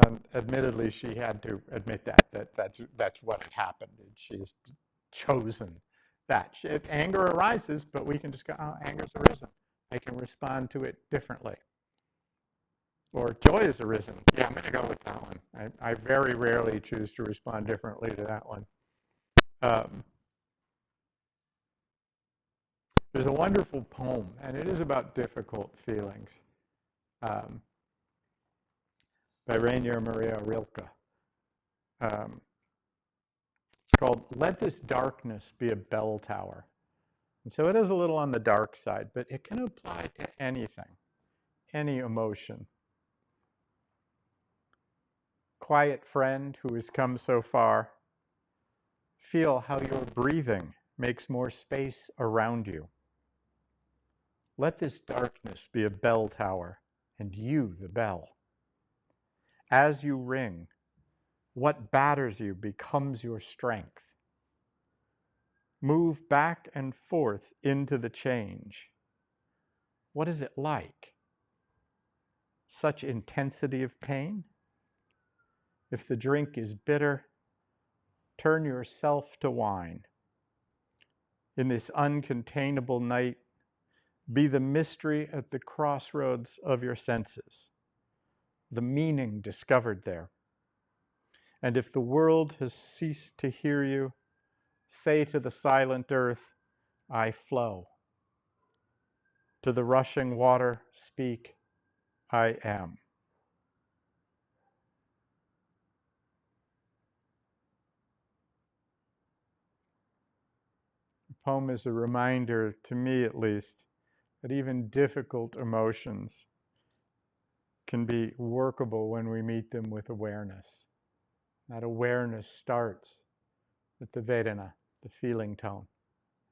And admittedly, she had to admit that's what had happened. She's chosen that. Anger arises, but we can just go, oh, anger's arisen. I can respond to it differently. Or joy has arisen. Yeah, I'm going to go with that one. I very rarely choose to respond differently to that one. There's a wonderful poem, and it is about difficult feelings, by Rainier Maria Rilke. It's called Let This Darkness Be a Bell Tower. And so it is a little on the dark side, but it can apply to anything, any emotion. Quiet friend who has come so far, feel how your breathing makes more space around you. Let this darkness be a bell tower, and you the bell. As you ring, what batters you becomes your strength. Move back and forth into the change. What is it like? Such intensity of pain? If the drink is bitter, turn yourself to wine. in this uncontainable night, be the mystery at the crossroads of your senses, the meaning discovered there. And if the world has ceased to hear you, say to the silent earth, I flow. To the rushing water, speak, I am. The poem is a reminder, to me at least, that even difficult emotions can be workable when we meet them with awareness. That awareness starts with the Vedana, the feeling tone,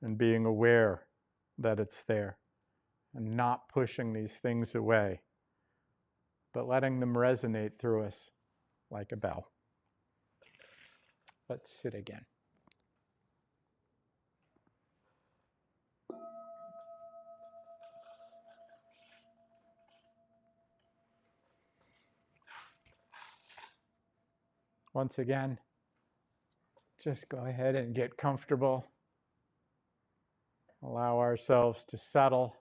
and being aware that it's there, and not pushing these things away, but letting them resonate through us like a bell. Let's sit again. Once again, just go ahead and get comfortable. Allow ourselves to settle.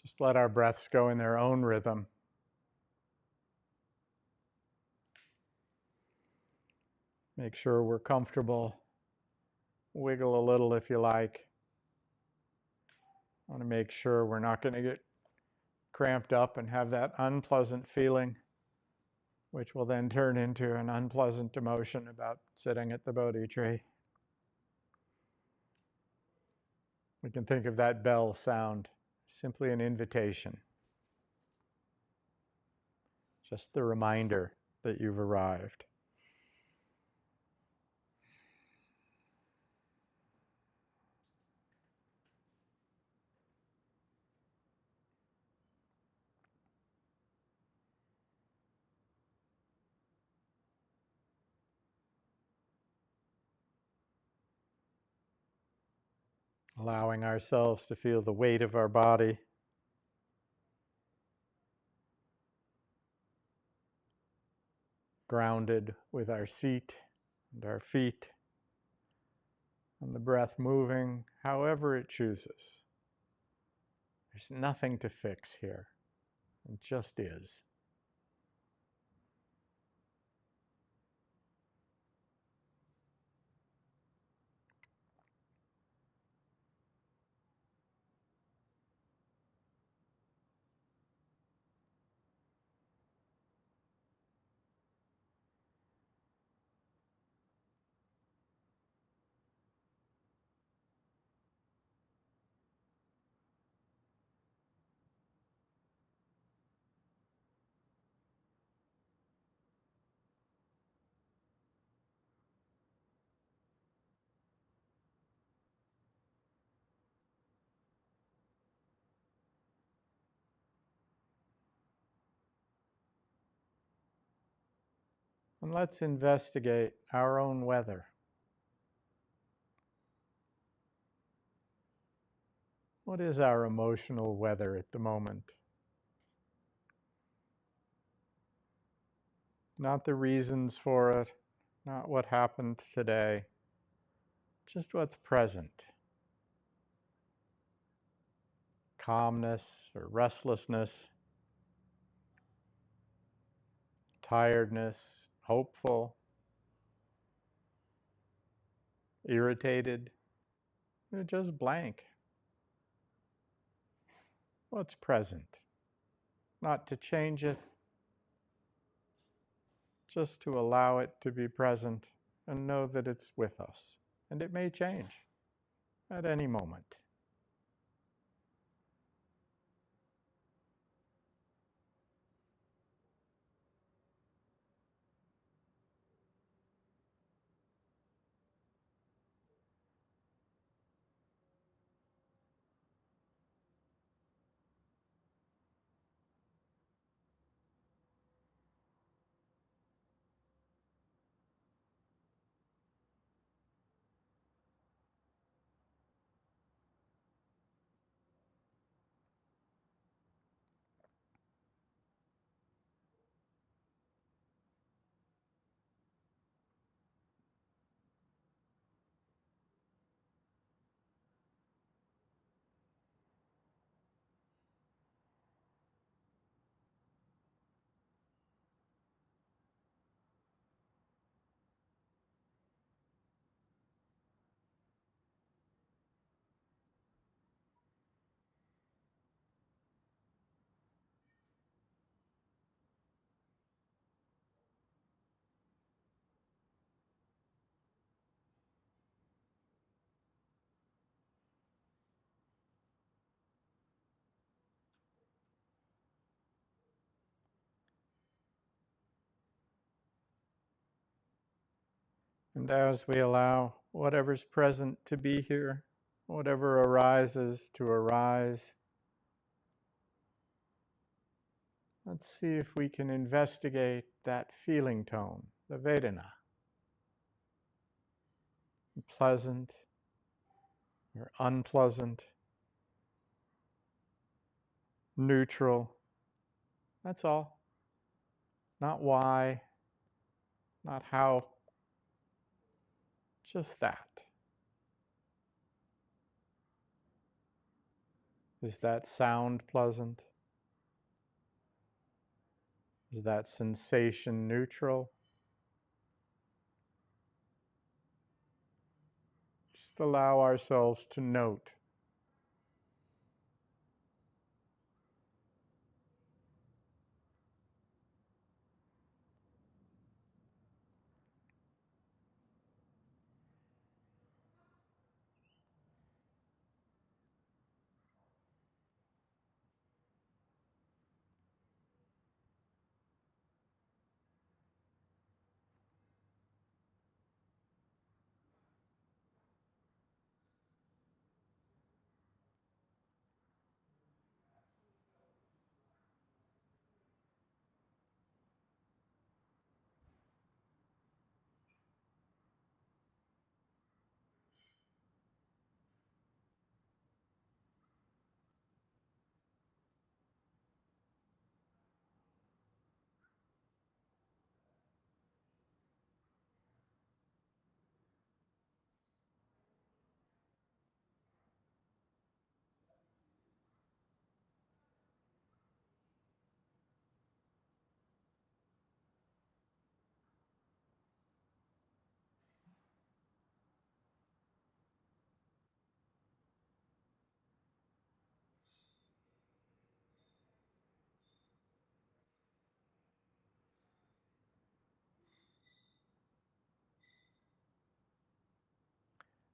Just let our breaths go in their own rhythm. Make sure we're comfortable. Wiggle a little if you like. I want to make sure we're not going to get cramped up and have that unpleasant feeling, which will then turn into an unpleasant emotion about sitting at the Bodhi tree. We can think of that bell sound simply an invitation, just the reminder that you've arrived. Allowing ourselves to feel the weight of our body, grounded with our seat and our feet, and the breath moving however it chooses. There's nothing to fix here. It just is. And let's investigate our own weather. What is our emotional weather at the moment? Not the reasons for it, not what happened today, just what's present. Calmness or restlessness, tiredness, hopeful, irritated, or just blank. What's present? Not to change it, just to allow it to be present and know that it's with us. And it may change at any moment. And as we allow whatever's present to be here, whatever arises to arise, let's see if we can investigate that feeling tone, the Vedana, pleasant or unpleasant, neutral. That's all. Not why, not how, just that. Is that sound pleasant? Is that sensation neutral? Just allow ourselves to note.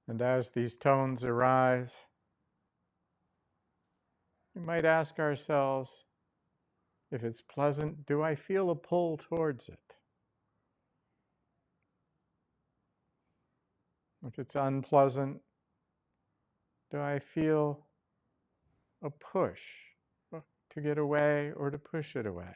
And as these tones arise, we might ask ourselves, if it's pleasant, do I feel a pull towards it? If it's unpleasant, do I feel a push to get away or to push it away?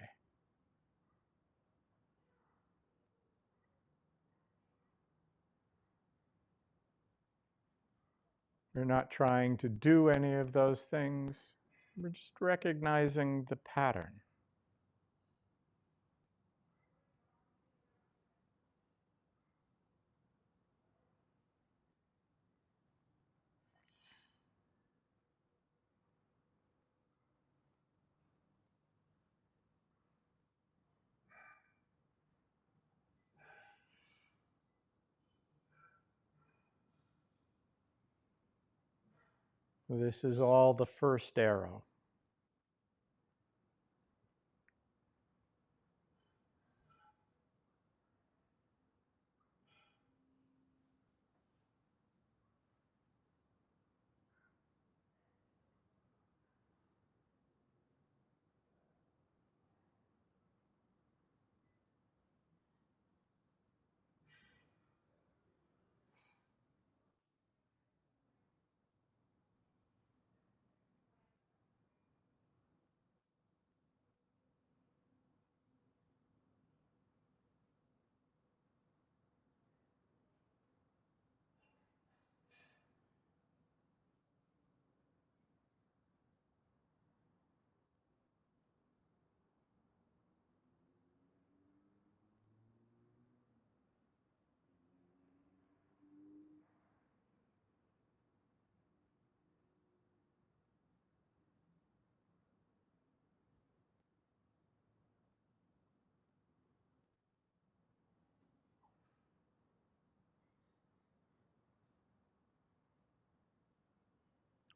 We're not trying to do any of those things. We're just recognizing the pattern. This is all the first arrow.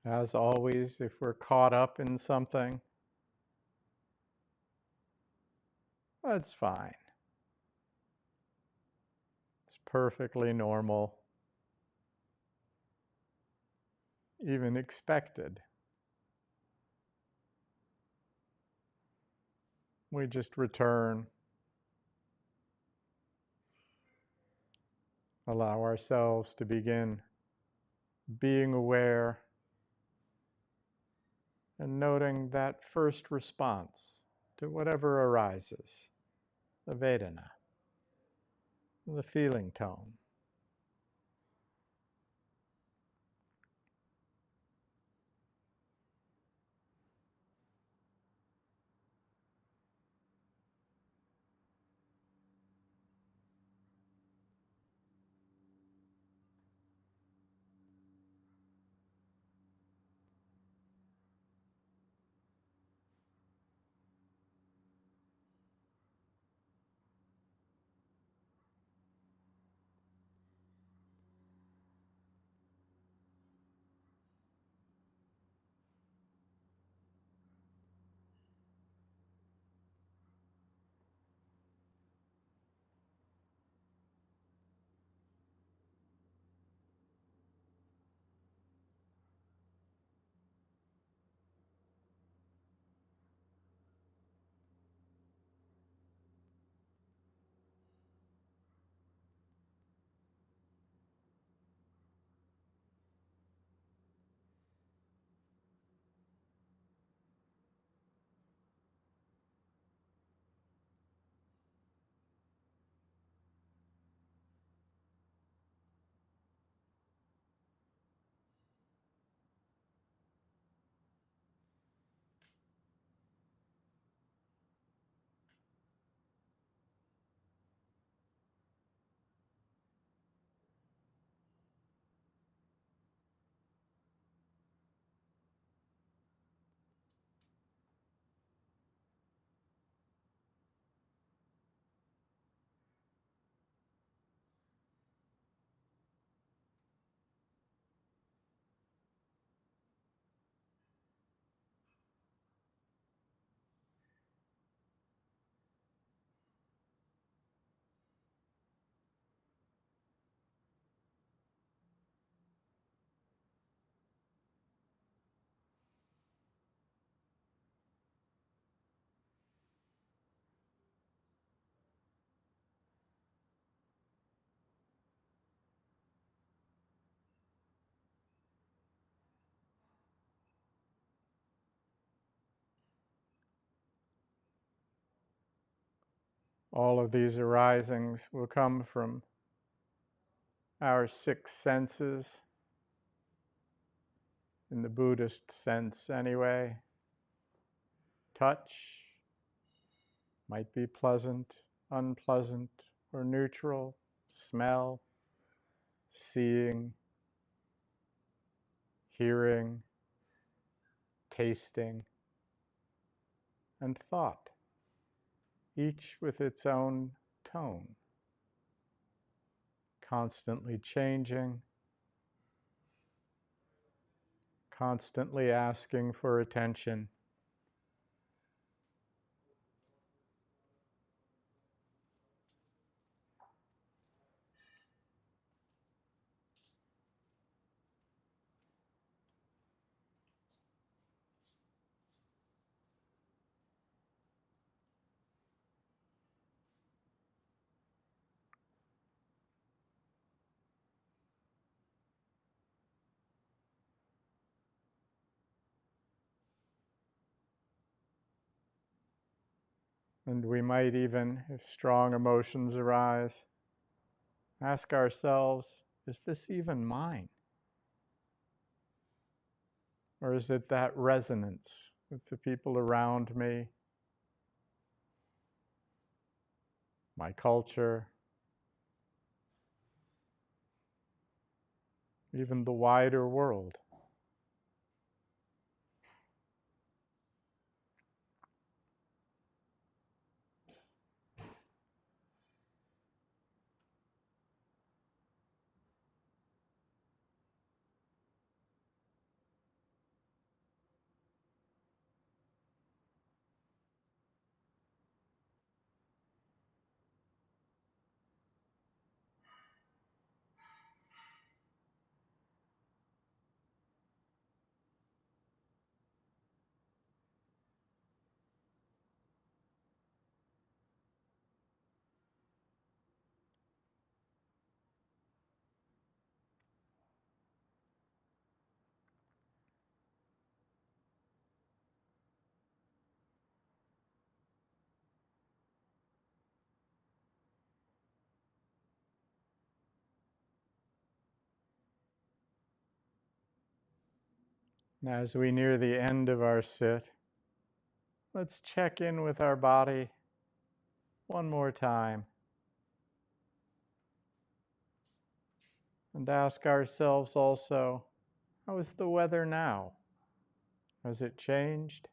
As always, if we're caught up in something, that's fine. It's perfectly normal, even expected. We just return. allow ourselves to begin being aware and noting that first response to whatever arises, the Vedana, the feeling tone. All of these arisings will come from our six senses, in the Buddhist sense anyway. Touch might be pleasant, unpleasant, or neutral. Smell, seeing, hearing, tasting, and thought, each with its own tone, constantly changing, constantly asking for attention. And we might even, if strong emotions arise, ask ourselves, is this even mine? Or is it that resonance with the people around me, my culture, even the wider world? And as we near the end of our sit, let's check in with our body one more time and ask ourselves also, how is the weather now? Has it changed?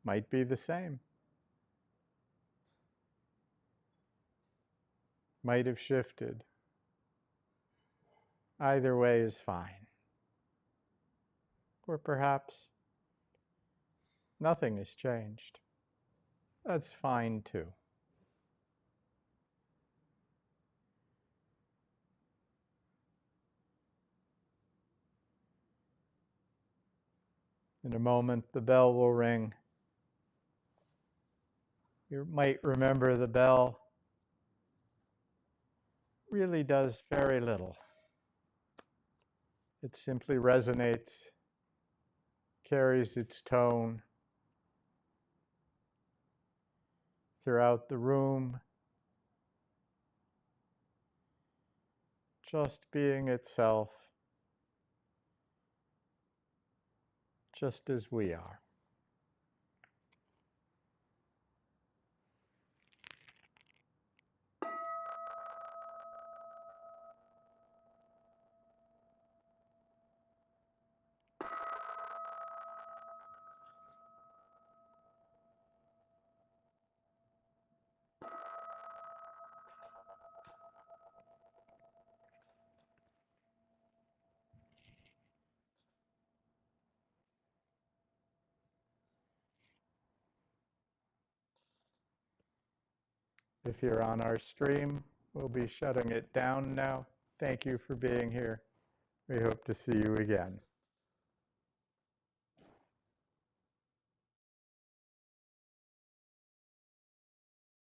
Might be the same. Might have shifted. Either way is fine. Or perhaps nothing has changed. That's fine too. In a moment, the bell will ring. You might remember the bell really does very little. It simply resonates, carries its tone throughout the room, just being itself, just as we are. If you're on our stream, we'll be shutting it down now. Thank you for being here. We hope to see you again.